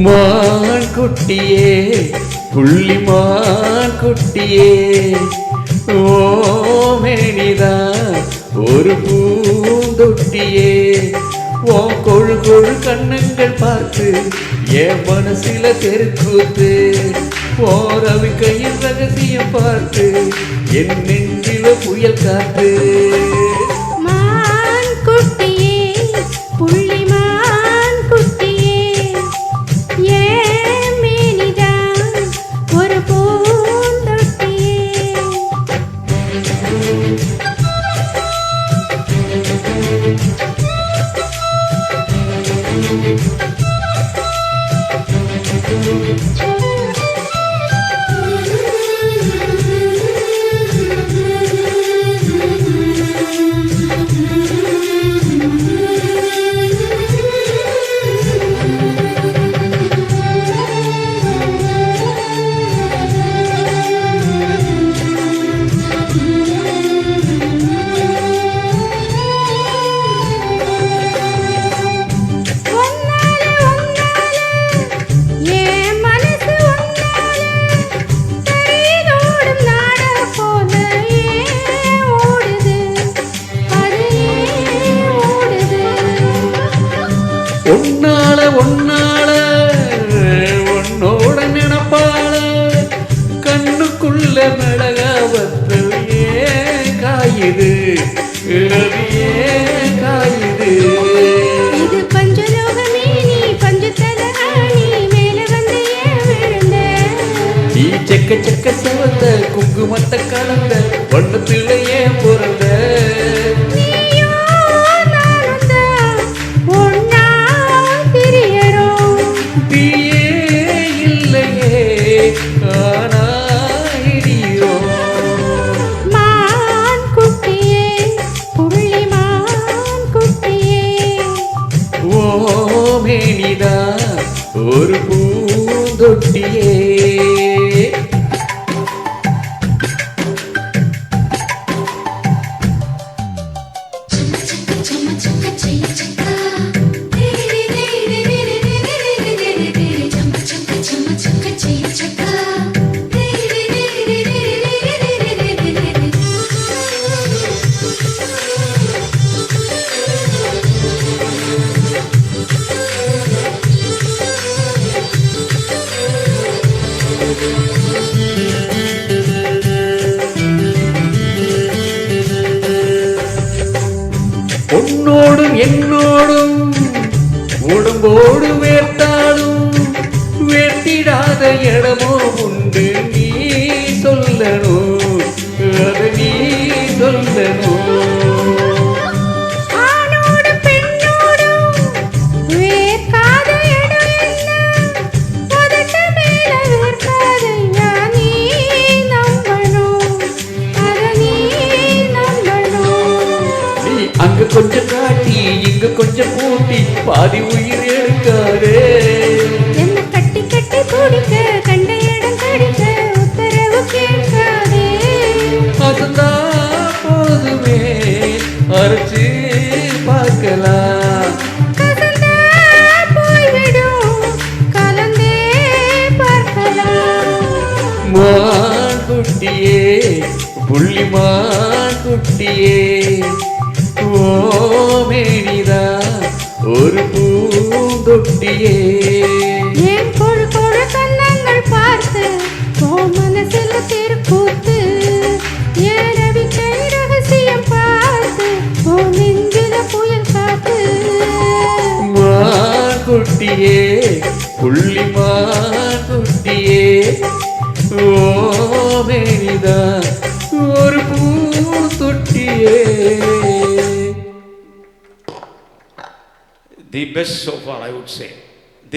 மான் குட்டியே புள்ளிமான் குட்டியே ஓமேனிதான் ஒரு பூந்தொட்டியே ஓ கொழு கொழு கண்ணங்கள் பார்த்து என் மனசில தெருக்கூத்து ஓ ரவி கையில் ரகசியம் பார்த்து என் நெஞ்சில புயல் காத்து ஒன்னால உன்னோட நினப்பால கண்ணுக்குள்ள மிளகாவத்தல் ஏன் காயுது காயுது இது பஞ்சலோகமே நீ பஞ்சதலகாணி மேல வந்து ஏன் விழுந்த நீ செக்க செக்க செவந்த குங்குமத்தை கலந்த வண்ணத்துல ஏன் பிறந்த ஒரு பூந்தொட்டியே உன்னோடும் என்னோடும் உடம்போடு வேர்த்தாலும் வேட்டிடாத இடமோ உண்டு நீ சொல்லணும் அதை நீ சொல்லணும் அங்க கொஞ்சம் காட்டி இங்க கொஞ்சம் பூட்டி பாதி உயிர் எடுக்காதே என்ன கட்டி கட்டி பிடிக்க கண்ட இடம் கடிக்க உத்தரவு கேட்காதே அதுதா போதுமே அரைச்சு பார்க்கலாம் போய்விடும் கலந்தே பார்க்கலாம் மான் குட்டியே புள்ளிமான் குட்டியே ஓமேனிதா ஒரு பூந்தொட்டியே ஏன் கொழு கொழு கண்ணங்கள் பார்த்து ஓ மனசுல தெருக்கூத்து ஏன் ரவி கை ரகசியம் பார்த்து ஓ நெஞ்சில புயல் காத்து மான் குட்டியே புள்ளிமான் குட்டியே ஓமேனிதா ஒரு பூந்தொட்டியே. The best so far, I would say.